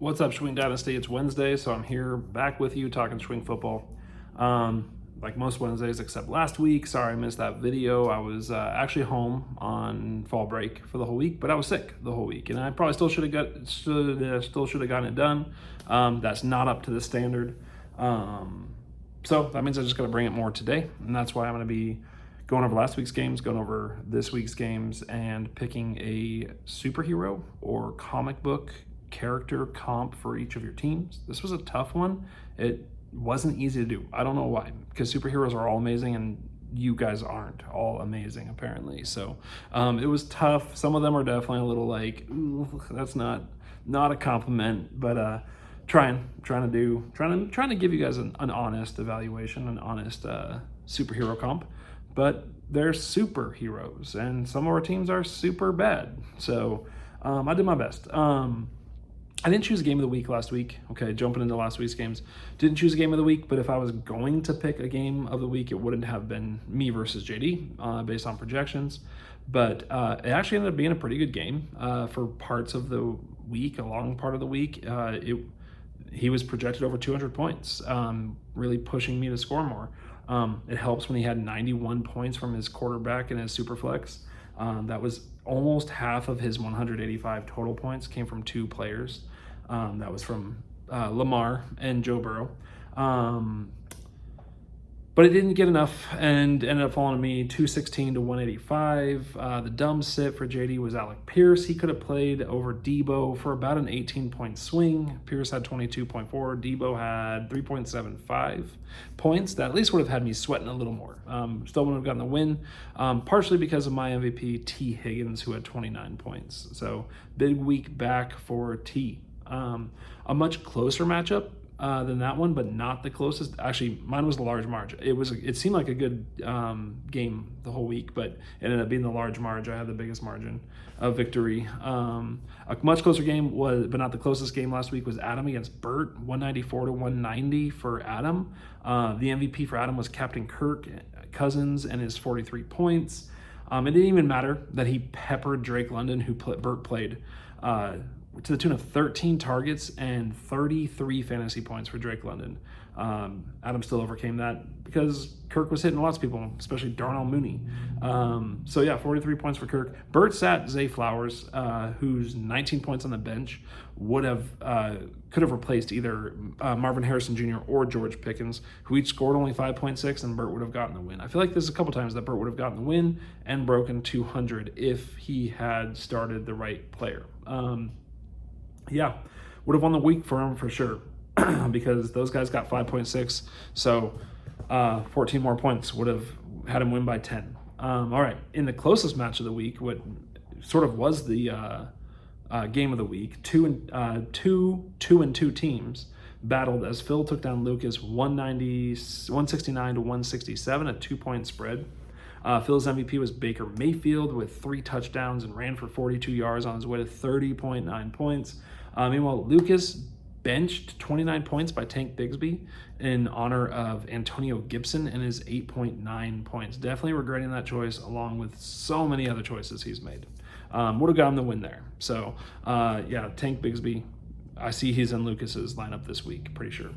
What's up, Schwing Dynasty? It's Wednesday, so I'm here back with you talking Schwing football. Like most Wednesdays, except last week. Sorry I missed that video. I was actually home on fall break for the whole week, but I was sick the whole week, and I probably still should have gotten it done. That's not up to the standard. So that means I just got to bring it more today, and that's why I'm going to be going over last week's games, going over this week's games, and picking a superhero or comic book character comp for each of your teams. This was a tough one. It wasn't easy to do. I don't know why, because superheroes are all amazing and you guys aren't all amazing apparently. So it was tough. Some of them are definitely a little like, ooh, that's not a compliment, but trying to give you guys an honest evaluation, an honest superhero comp. But they're superheroes, and some of our teams are super bad. So I did my best. I didn't choose a game of the week last week. Okay, jumping into last week's games. Didn't choose a game of the week, but if I was going to pick a game of the week, it wouldn't have been me versus JD based on projections. But it actually ended up being a pretty good game for parts of the week, a long part of the week. He was projected over 200 points, really pushing me to score more. It helps when he had 91 points from his quarterback in his Superflex. That was almost half of his 185 total points came from two players. That was from Lamar and Joe Burrow. But it didn't get enough and ended up falling to me 216 to 185. The dumb sit for JD was Alec Pierce. He could have played over Debo for about an 18-point swing. Pierce had 22.4. Debo had 3.75 points. That at least would have had me sweating a little more. Still wouldn't have gotten the win, partially because of my MVP, T. Higgins, who had 29 points. So big week back for T. A much closer matchup than that one, but not the closest. Actually, mine was the large margin. It seemed like a good game the whole week, but it ended up being the large margin. I had the biggest margin of victory. A much closer game but not the closest game last week was Adam against Burt, 194 to 190 for Adam. The MVP for Adam was Captain Kirk Cousins and his 43 points. It didn't even matter that he peppered Drake London, who Burt played, to the tune of 13 targets and 33 fantasy points for Drake London. Adam still overcame that because Kirk was hitting lots of people, especially Darnell Mooney. 43 points for Kirk. Burt sat Zay Flowers, whose 19 points on the bench could have replaced either Marvin Harrison Jr. or George Pickens, who each scored only 5.6, and Burt would have gotten the win. I feel like there's a couple times that Burt would have gotten the win and broken 200 if he had started the right player. Would have won the week for him for sure because those guys got 5.6, so 14 more points would have had him win by 10. All right, in the closest match of the week, what sort of was the game of the week, two and two teams battled as Phil took down Lucas 169 to 167, a 2-point spread. Phil's MVP was Baker Mayfield with 3 touchdowns and ran for 42 yards on his way to 30.9 points. Meanwhile, Lucas benched 29 points by Tank Bigsby in honor of Antonio Gibson and his 8.9 points. Definitely regretting that choice, along with so many other choices he's made. Would have gotten the win there. So, Tank Bigsby. I see he's in Lucas's lineup this week, pretty sure.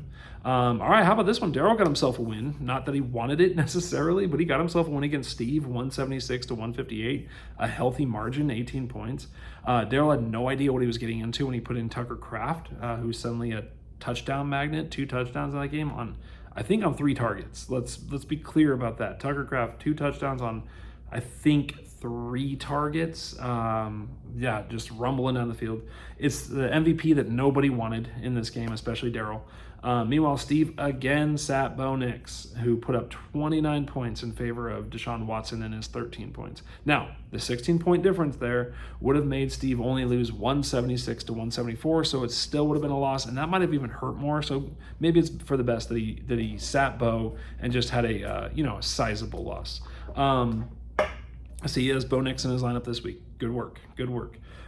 All right, how about this one? Daryl got himself a win. Not that he wanted it necessarily, but he got himself a win against Steve, 176 to 158. A healthy margin, 18 points. Daryl had no idea what he was getting into when he put in Tucker Kraft, who's suddenly a touchdown magnet, 2 touchdowns in that game on 3 targets. Let's be clear about that. Tucker Kraft, 2 touchdowns on, I think, 3 targets. Just rumbling down the field. It's the MVP that nobody wanted in this game, especially Daryl. Meanwhile, Steve again sat Bo Nix, who put up 29 points in favor of Deshaun Watson and his 13 points. Now, the 16-point difference there would have made Steve only lose 176 to 174, so it still would have been a loss, and that might have even hurt more. So maybe it's for the best that he sat Bo and just had a sizable loss. So he has Bo Nix in his lineup this week. Good work.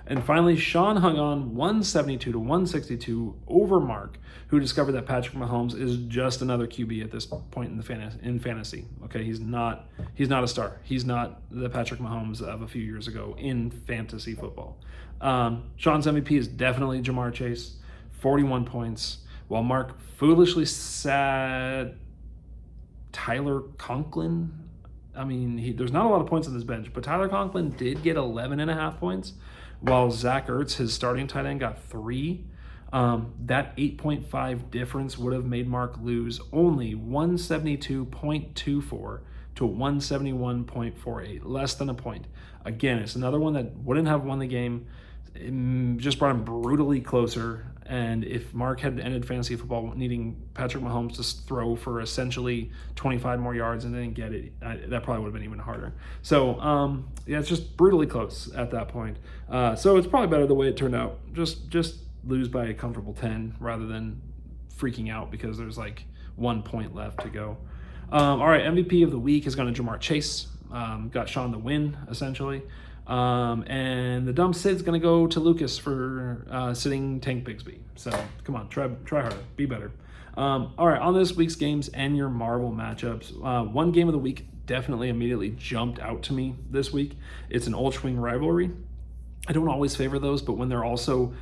And finally, Sean hung on 172 to 162 over Mark, who discovered that Patrick Mahomes is just another QB at this point in fantasy. Okay, he's not a star. He's not the Patrick Mahomes of a few years ago in fantasy football. Sean's MVP is definitely Jamar Chase. 41 points, while Mark foolishly sat Tyler Conklin. I mean, there's not a lot of points on this bench, but Tyler Conklin did get 11.5 points, while Zach Ertz, his starting tight end, got 3. That 8.5 difference would have made Mark lose only 172.24 to 171.48, less than a point. Again, it's another one that wouldn't have won the game. It just brought him brutally closer. And if Mark had ended fantasy football needing Patrick Mahomes to throw for essentially 25 more yards and didn't get it, that probably would have been even harder. So, yeah, it's just brutally close at that point. So it's probably better the way it turned out. Just lose by a comfortable 10 rather than freaking out because there's like 1 point left to go. All right, MVP of the week is going to Jamar Chase. Got Sean the win, essentially. And the dumb Sid's going to go to Lucas for sitting Tank Bigsby. So come on, try harder, be better. All right, on this week's games and your Marvel matchups, one game of the week definitely immediately jumped out to me this week. It's an Old Schwing rivalry. I don't always favor those, but when they're also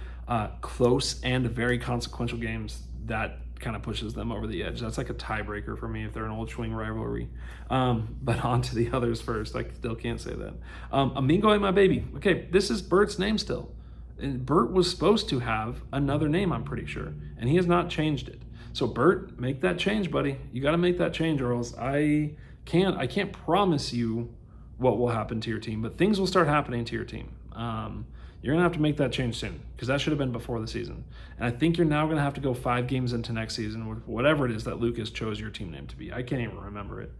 close and very consequential games, that kind of pushes them over the edge. That's like a tiebreaker for me if they're an Old Schwing rivalry. But on to the others first. I still can't say that. Amingo ain't my baby. Okay, this is Bert's name still. And Bert was supposed to have another name, I'm pretty sure, and he has not changed it. So Bert, make that change, buddy. You got to make that change, or else I can't promise you what will happen to your team, but things will start happening to your team. You're going to have to make that change soon because that should have been before the season. And I think you're now going to have to go 5 games into next season with whatever it is that Lucas chose your team name to be. I can't even remember it.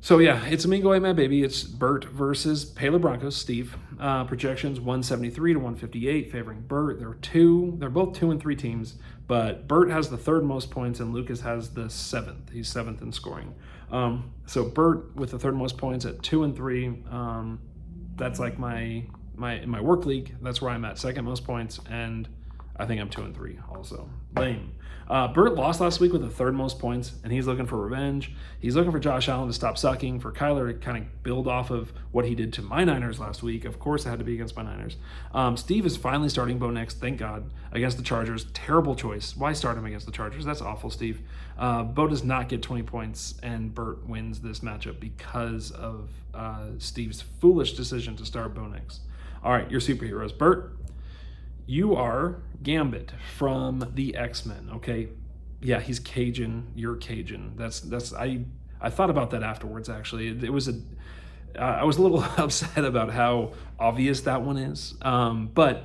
So yeah, it's Amingo ain't my baby. It's Bert versus Paler Broncos, Steve. Projections 173 to 158 favoring Bert. They're both 2 and 3 teams, but Bert has the 3rd most points and Lucas has the 7th. He's 7th in scoring. So Bert with the 3rd most points at 2 and 3. That's like my work league. That's where I'm at, 2nd most points, and I think I'm 2 and 3 also. Lame. Bert lost last week with the 3rd most points, and he's looking for revenge. He's looking for Josh Allen to stop sucking, for Kyler to kind of build off of what he did to my Niners last week. Of course, it had to be against my Niners. Steve is finally starting Bo Nix, thank God, against the Chargers. Terrible choice. Why start him against the Chargers? That's awful, Steve. Bo does not get 20 points, and Bert wins this matchup because of Steve's foolish decision to start Bo Nix. All right, your superheroes. Bert, you are Gambit from the X-Men, okay? Yeah, he's Cajun. You're Cajun. I thought about that afterwards, actually. I was a little upset about how obvious that one is. But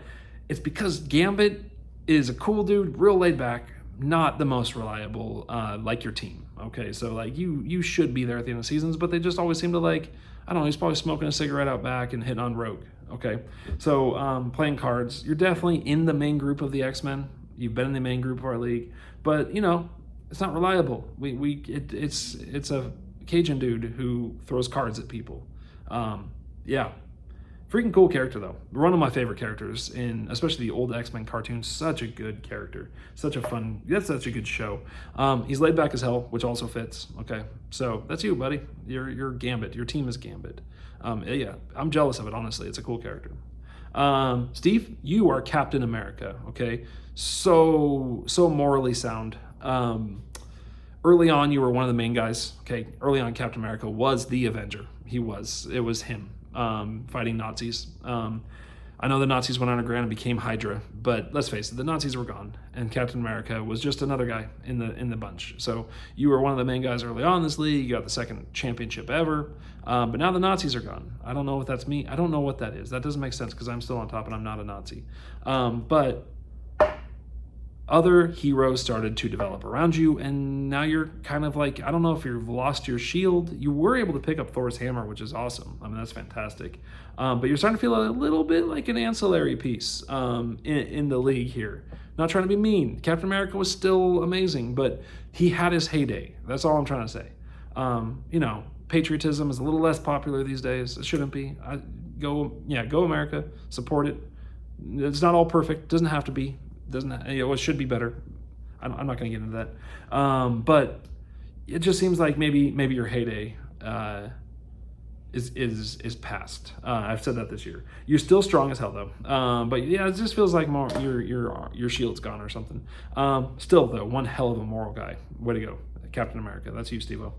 it's because Gambit is a cool dude, real laid back, not the most reliable, like your team, okay? So, like, you should be there at the end of seasons, but they just always seem to, like, I don't know, he's probably smoking a cigarette out back and hitting on Rogue. Okay, so playing cards, you're definitely in the main group of the X-Men. You've been in the main group of our league, but you know it's not reliable. It's a Cajun dude who throws cards at people. Yeah, freaking cool character though. One of my favorite characters in especially the old X-Men cartoons. Such a good character. That's such a good show. He's laid back as hell, which also fits. Okay, so that's you, buddy. You're Gambit. Your team is Gambit. Yeah, I'm jealous of it, honestly. It's a cool character. Steve, you are Captain America, okay? So morally sound. Early on, you were one of the main guys, okay? Early on, Captain America was the Avenger. It was him fighting Nazis. I know the Nazis went underground and became Hydra, but let's face it, the Nazis were gone, and Captain America was just another guy in the bunch. So you were one of the main guys early on in this league. You got the 2nd championship ever, but now the Nazis are gone. I don't know if that's me. I don't know what that is. That doesn't make sense because I'm still on top and I'm not a Nazi. But other heroes started to develop around you, and now you're kind of like, I don't know if you've lost your shield. You were able to pick up Thor's hammer, which is awesome. I mean, that's fantastic. But you're starting to feel a little bit like an ancillary piece in the league here. Not trying to be mean. Captain America was still amazing, but he had his heyday. That's all I'm trying to say. You know, patriotism is a little less popular these days. It shouldn't be. Go America. Support it. It's not all perfect. Doesn't have to be. It should be better. I'm not going to get into that. But it just seems like maybe your heyday is past. I've said that this year. You're still strong as hell though. But yeah, it just feels like more your shield's gone or something. Still though, one hell of a moral guy. Way to go, Captain America. That's you, Steve-O.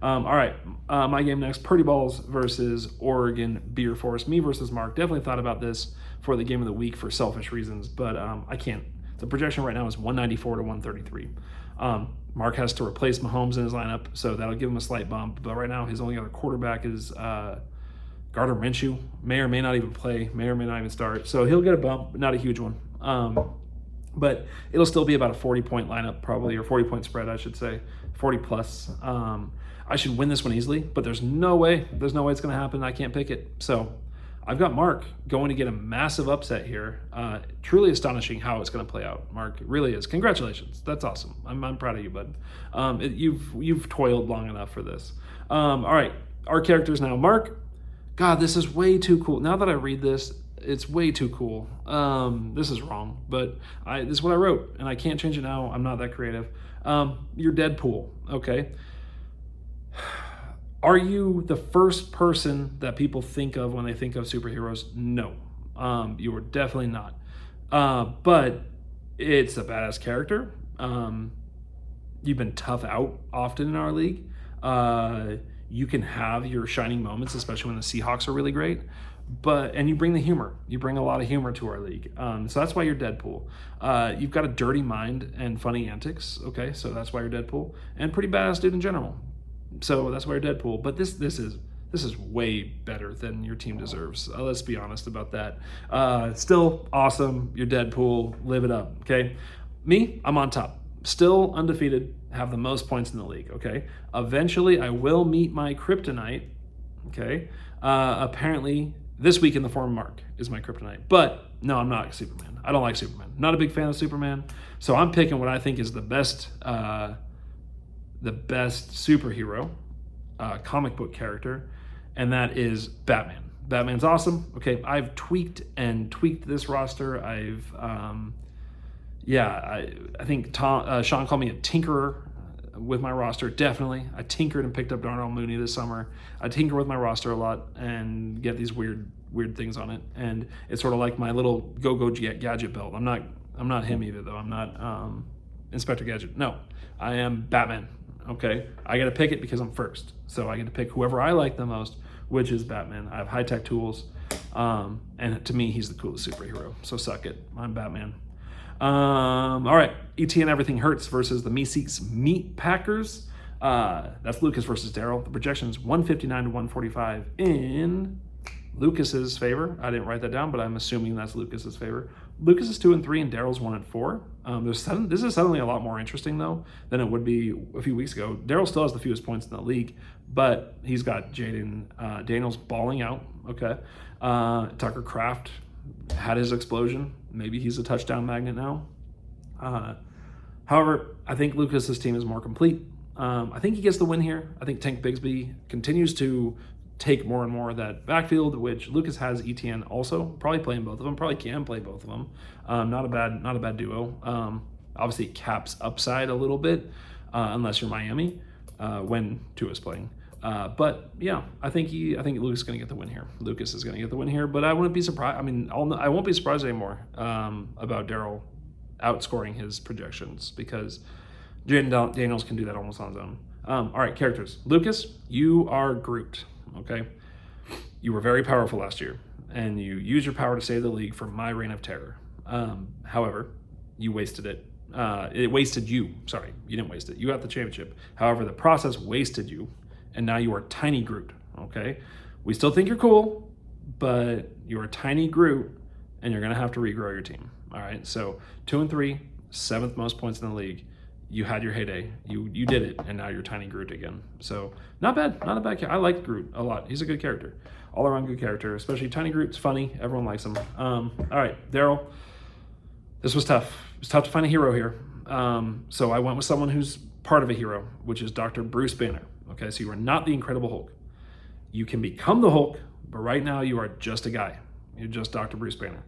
All right, my game next: Purdy Balls versus Oregon Beer Force. Me versus Mark. Definitely thought about this for the game of the week for selfish reasons, but I can't. The projection right now is 194 to 133. Mark has to replace Mahomes in his lineup, so that'll give him a slight bump. But right now, his only other quarterback is Gardner Minshew. May or may not even play, may or may not even start. So he'll get a bump, not a huge one. But it'll still be about a 40-point lineup probably, or 40-point spread, I should say, 40 plus. I should win this one easily, but there's no way it's going to happen. I can't pick it. So I've got Mark going to get a massive upset here. Truly astonishing how it's going to play out. Mark, it really is. Congratulations. That's awesome. I'm proud of you, bud. You've toiled long enough for this. All right, our characters now. Mark, God, this is way too cool. Now that I read this, it's way too cool. This is wrong, but this is what I wrote, and I can't change it now. I'm not that creative. You're Deadpool, okay? Are you the first person that people think of when they think of superheroes? No, you are definitely not. But it's a badass character. You've been tough out often in our league. You can have your shining moments, especially when the Seahawks are really great. And you bring the humor. You bring a lot of humor to our league. So that's why you're Deadpool. You've got a dirty mind and funny antics. Okay, so that's why you're Deadpool. And pretty badass dude in general. So that's why you're Deadpool. But this is way better than your team deserves. Let's be honest about that. Still awesome. You're Deadpool. Live it up. Okay. Me, I'm on top. Still undefeated. Have the most points in the league. Okay. Eventually, I will meet my kryptonite. Okay. Apparently, this week in the form of Mark is my kryptonite. But no, I'm not Superman. I don't like Superman. Not a big fan of Superman. So I'm picking what I think is the best superhero comic book character, and that is Batman. Batman's awesome. Okay, I've tweaked this roster. I think Sean called me a tinkerer with my roster. Definitely, I tinkered and picked up Darnell Mooney this summer. I tinker with my roster a lot and get these weird things on it, and it's sort of like my little go gadget belt. I'm not him either though. I'm not Inspector Gadget. No, I am Batman. Okay, I got to pick it because I'm first, so I get to pick whoever I like the most, which is Batman. I have high-tech tools, and to me, he's the coolest superhero. So suck it. I'm Batman. All right, ETN Everything Hurts versus the Meeseeks Meat Packers. That's Lucas versus Daryl. The projection is 159 to 145 in Lucas's favor. I didn't write that down, but I'm assuming that's Lucas's favor. Lucas is 2-3 and Daryl's 1-4. This is suddenly a lot more interesting though than it would be a few weeks ago. Daryl still has the fewest points in the league, but he's got Jaden Daniels balling out. Okay, Tucker Kraft had his explosion. Maybe he's a touchdown magnet now. However, I think Lucas's team is more complete. I think he gets the win here. I think Tank Bigsby continues to take more and more of that backfield, which Lucas has ETN also. Probably playing both of them. Probably can play both of them. Not a bad duo. Obviously, it caps upside a little bit, unless you're Miami, when Tua's playing. But yeah, I think Lucas is going to get the win here. Lucas is going to get the win here, but I wouldn't be surprised. I mean, I won't be surprised anymore about Daryl outscoring his projections because Jaden Daniels can do that almost on his own. All right, characters. Lucas, you are Groot. Okay, you were very powerful last year, and you used your power to save the league from my reign of terror. However, you wasted it. It wasted you. Sorry, you didn't waste it. You got the championship. However, the process wasted you, and now you are Tiny Groot. Okay, we still think you're cool, but you are Tiny Groot, and you're gonna have to regrow your team. All right, so 2-3, 7th most points in the league. You had your heyday. You did it, and now you're Tiny Groot again. So not bad, not a bad character. I like Groot a lot. He's a good character, all around good character. Especially Tiny Groot's funny. Everyone likes him. All right, Daryl. This was tough. It was tough to find a hero here. So I went with someone who's part of a hero, which is Dr. Bruce Banner. Okay, so you are not the Incredible Hulk. You can become the Hulk, but right now you are just a guy. You're just Dr. Bruce Banner.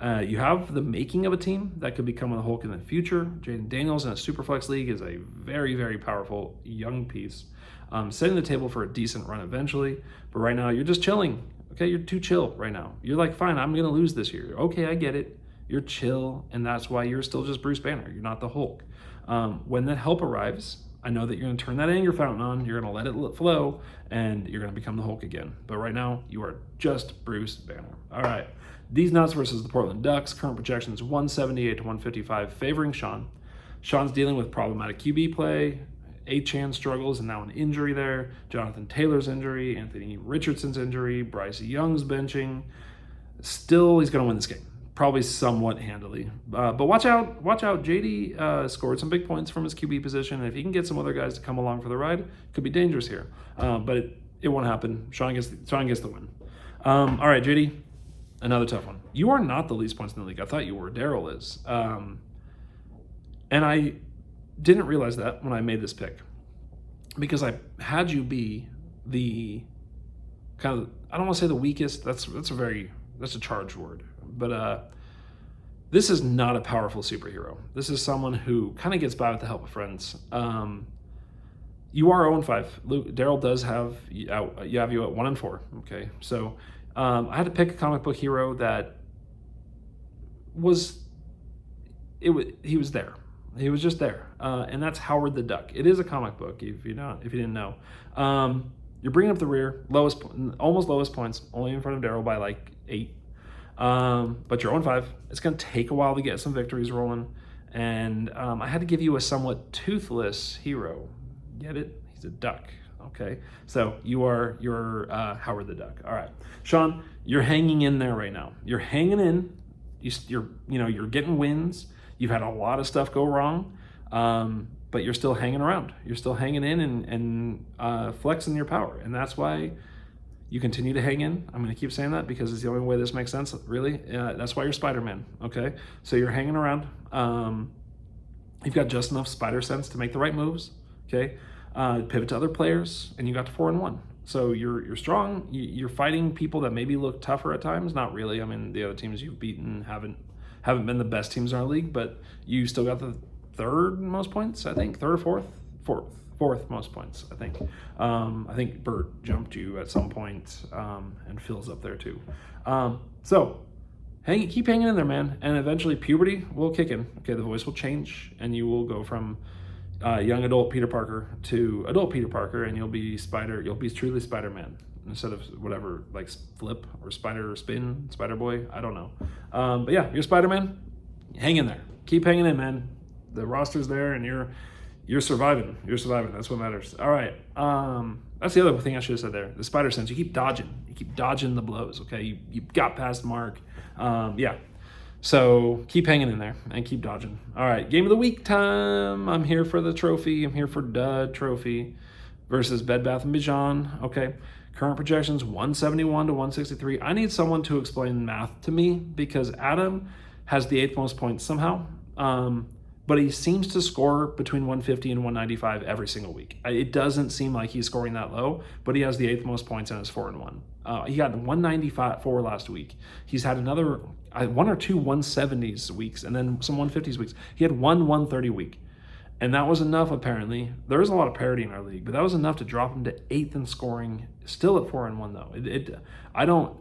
You have the making of a team that could become a Hulk in the future. Jaden Daniels in a Superflex league is a very, very powerful young piece, setting the table for a decent run eventually. But right now, you're just chilling. Okay, you're too chill right now. You're like, fine, I'm going to lose this year. Okay, I get it. You're chill, and that's why you're still just Bruce Banner. You're not the Hulk. When that help arrives, I know that you're going to turn that anger fountain on, you're going to let it flow, and you're going to become the Hulk again. But right now, you are just Bruce Banner. All right. These Nuts versus the Portland Ducks. Current projections 178 to 155, favoring Sean. Sean's dealing with problematic QB play. Achane struggles and now an injury there. Jonathan Taylor's injury. Anthony Richardson's injury. Bryce Young's benching. Still, he's going to win this game. Probably somewhat handily. But watch out. JD scored some big points from his QB position. And if he can get some other guys to come along for the ride, it could be dangerous here. But it won't happen. Sean gets the win. All right, JD. Another tough one. You are not the least points in the league. I thought you were. Daryl is. And I didn't realize that when I made this pick, because I had you be the kind of, I don't want to say the weakest. That's a charged word. But this is not a powerful superhero. This is someone who kind of gets by with the help of friends. You are 0-5. Daryl does have you at 1-4. Okay, so I had to pick a comic book hero that he was there. He was just there, and that's Howard the Duck. It is a comic book, if you didn't know. You're bringing up the rear, almost lowest points, only in front of Daryl by like 8. But you're 0-5. It's going to take a while to get some victories rolling, and I had to give you a somewhat toothless hero. Get it? He's a duck. Okay, so you're Howard the Duck. All right, Sean, you're hanging in there right now. You're hanging in. You're getting wins. You've had a lot of stuff go wrong, but you're still hanging around. You're still hanging in and flexing your power, and that's why you continue to hang in. I'm going to keep saying that because it's the only way this makes sense, really. That's why you're Spider-Man, okay? So you're hanging around. You've got just enough spider sense to make the right moves, okay? Pivot to other players, and you got to 4-1. So you're strong. You're fighting people that maybe look tougher at times. Not really. I mean, the other teams you've beaten haven't been the best teams in our league, but you still got the third most points, I think. Third or fourth most points, I think. I think Bert jumped you at some point, and Phil's up there too. So keep hanging in there, man. And eventually puberty will kick in. Okay, the voice will change, and you will go from young adult Peter Parker to adult Peter Parker, and you'll be truly Spider-Man instead of whatever, like Flip or Spider or Spin, Spider-Boy, I don't know. But yeah, you're Spider-Man. Hang in there. Keep hanging in, man. The roster's there, and you're surviving. You're surviving. That's what matters. All right. That's the other thing I should have said there. The spider sense. You keep dodging. You keep dodging the blows. Okay. You got past Mark. Yeah. So keep hanging in there and keep dodging. All right. Game of the week time. I'm here for the trophy. I'm here for Dud Trophy versus Bed Bath & Beyond. Okay. Current projections 171 to 163. I need someone to explain math to me because Adam has the 8th most points somehow. But he seems to score between 150 and 195 every single week. It doesn't seem like he's scoring that low, but he has the 8th most points and is 4-1. He got 194 last week. He's had another one or two 170s weeks and then some 150s weeks. He had one 130 week. And that was enough, apparently. There is a lot of parity in our league, but that was enough to drop him to 8th in scoring, still at 4-1 though.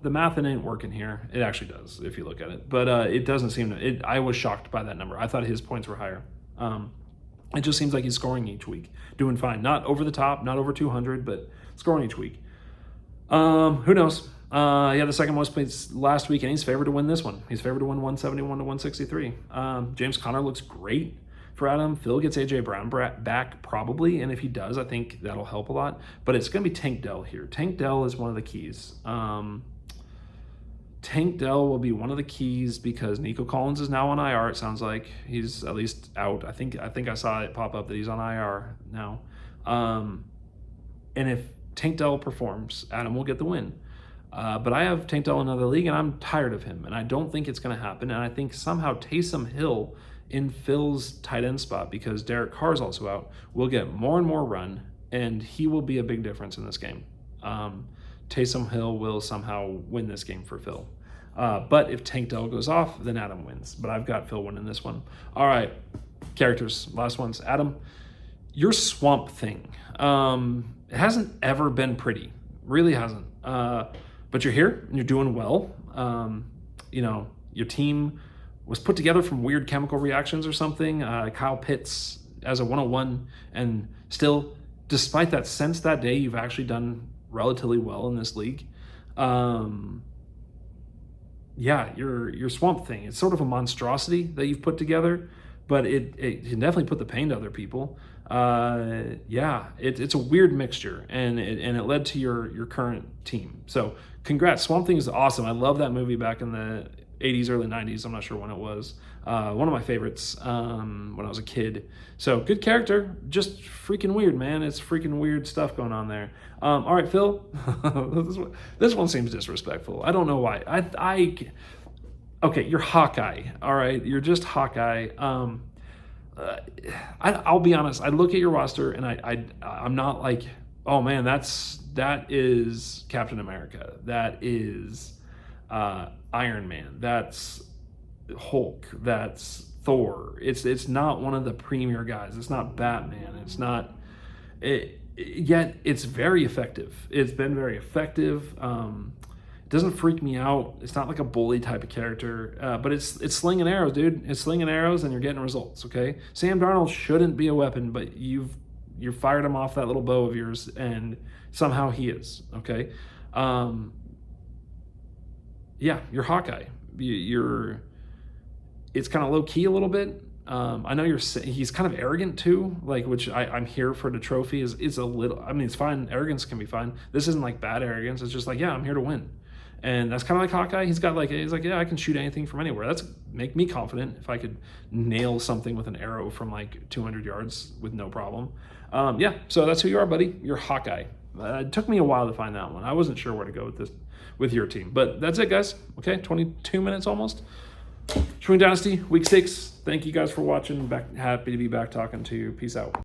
The math ain't working here. It actually does, if you look at it. But it doesn't seem to, I was shocked by that number. I thought his points were higher. It just seems like he's scoring each week. Doing fine. Not over the top, not over 200, but scoring each week. Who knows? He had the 2nd most points last week, and he's favored to win this one. He's favored to win 171 to 163. James Conner looks great for Adam. Phil gets A.J. Brown back probably, and if he does, I think that'll help a lot. But it's going to be Tank Dell here. Tank Dell is one of the keys. Tank Dell will be one of the keys because Nico Collins is now on IR. It sounds like he's at least out. I think I saw it pop up that he's on IR now. And if Tank Dell performs, Adam will get the win. But I have Tank Dell in another league, and I'm tired of him, and I don't think it's going to happen. And I think somehow Taysom Hill in Phil's tight end spot, because Derek Carr's also out, will get more and more run, and he will be a big difference in this game. Taysom Hill will somehow win this game for Phil. But if Tank Dell goes off, then Adam wins. But I've got Phil winning this one. All right, characters, last ones. Adam, your Swamp Thing. It hasn't ever been pretty, really hasn't. But you're here and you're doing well. Your team was put together from weird chemical reactions or something. Kyle Pitts as a 101, and still, despite that, since that day, you've actually done relatively well in this league. Your Swamp Thing, it's sort of a monstrosity that you've put together, but it can definitely put the pain to other people. It's a weird mixture, and it led to your current team. So congrats, Swamp Thing is awesome. I love that movie back in the 80s, early 90s. I'm not sure when it was. One of my favorites when I was a kid. So good character, just freaking weird, man. It's freaking weird stuff going on there. All right, Phil, this one seems disrespectful. I don't know why. Okay, you're Hawkeye. All right, you're just Hawkeye. I'll be honest. I look at your roster and I'm not like, oh man, that is Captain America. That is Iron Man. That's Hulk. That's Thor. It's not one of the premier guys. It's not Batman. It's not. Yet it's very effective. It's been very effective. It doesn't freak me out. It's not like a bully type of character, but it's slinging arrows, dude. It's slinging arrows, and you're getting results. Okay, Sam Darnold shouldn't be a weapon, but you've fired him off that little bow of yours, and somehow he is. Okay, you're Hawkeye. It's kind of low key a little bit. I know he's kind of arrogant too, like, which I'm here for the trophy is a little, I mean, it's fine. Arrogance can be fine. This isn't like bad arrogance. It's just like, yeah, I'm here to win. And that's kind of like Hawkeye. He's like, yeah, I can shoot anything from anywhere. That's make me confident if I could nail something with an arrow from like 200 yards with no problem. So that's who you are, buddy. You're Hawkeye. It took me a while to find that one. I wasn't sure where to go with your team, but that's it, guys. Okay, 22 minutes almost. Chewing Dynasty, week 6. Thank you guys for watching. Happy to be back talking to you. Peace out.